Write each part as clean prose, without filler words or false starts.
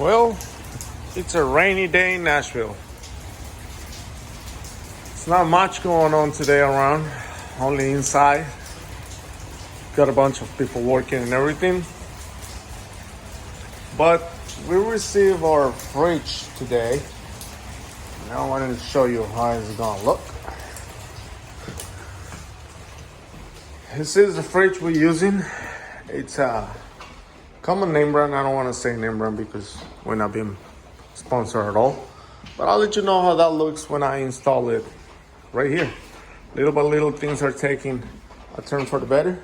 Well, it's a rainy day in Nashville. It's not much going on today around, only inside. Got a bunch of people working and everything. But we received our fridge today. Now I wanted to show you how it's gonna look. This is the fridge we're using. It's a common name brand. I don't want to say name brand because we're not being sponsored at all. But I'll let you know how that looks when I install it right here. Little by little, things are taking a turn for the better.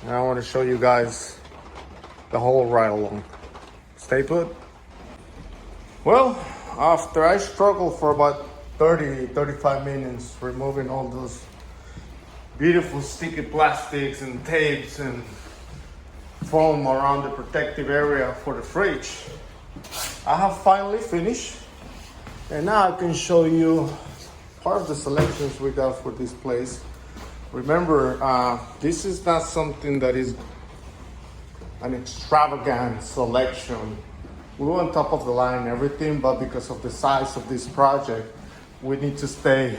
And I want to show you guys the whole ride along. Stay put. Well, after I struggled for about 35 minutes removing all those beautiful sticky plastics and tapes and foam around the protective area for the fridge, I have finally finished, and now I can show you part of the selections we got for this place. Remember, this is not something that is an extravagant selection. We were on top of the line and everything, but because of the size of this project, we need to stay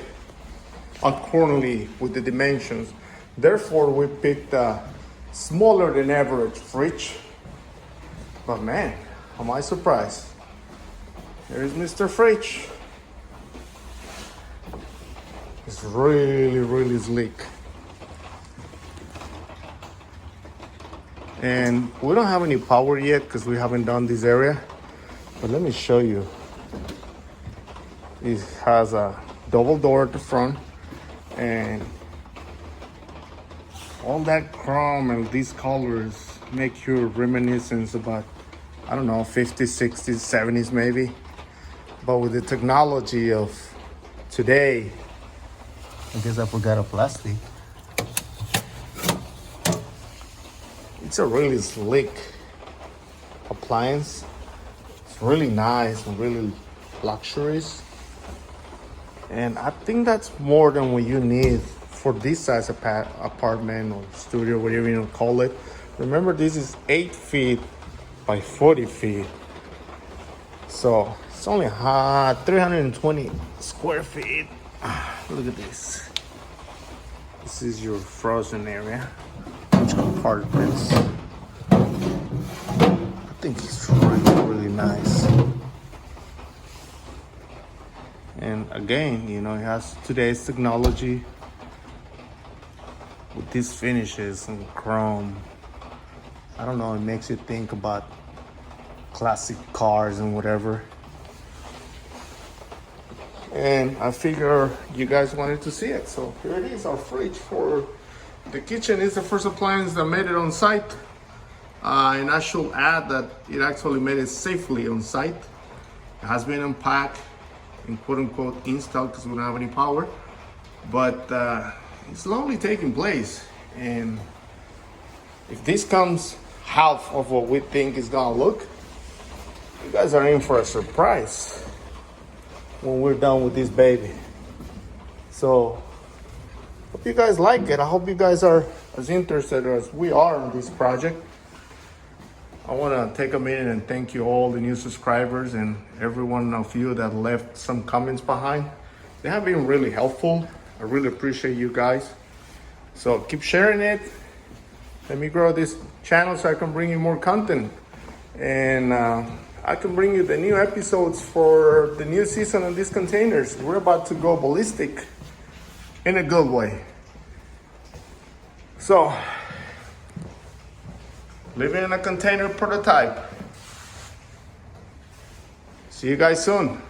accordingly with the dimensions. Therefore, we picked a smaller than average fridge. But man, am I surprised. Here's Mr. Fridge. It's really sleek. And we don't have any power yet because we haven't done this area. But let me show you. It has a double door at the front, and all that chrome and these colors make you reminiscence about, I don't know, 50s, 60s, 70s maybe. But with the technology of today, I guess I forgot a plastic. It's a really slick appliance. It's really nice and really luxurious. And I think that's more than what you need for this size apartment or studio, whatever you call it. Remember, this is 8 feet by 40 feet. So it's only 320 square feet. Look at this. This is your frozen area. Which compartments? I think it's really nice. And again, you know, it has today's technology with these finishes and chrome. I don't know, it makes you think about classic cars and whatever. And I figure you guys wanted to see it, so here it is, our fridge for the kitchen. Is the first appliance that made it on site. And I should add that it actually made it safely on site. It has been unpacked and quote unquote installed because we don't have any power. But it's slowly taking place. And if this comes half of what we think is gonna look, you guys are in for a surprise when we're done with this baby. So hope you guys like it. I hope you guys are as interested as we are in this project. I want to take a minute and thank you all the new subscribers and every one of you that left some comments behind. They have been really helpful. I really appreciate you guys. So keep sharing it. Let me grow this channel so I can bring you more content. And I can bring you the new episodes for the new season of these containers. We're about to go ballistic in a good way. So, living in a container prototype. See you guys soon.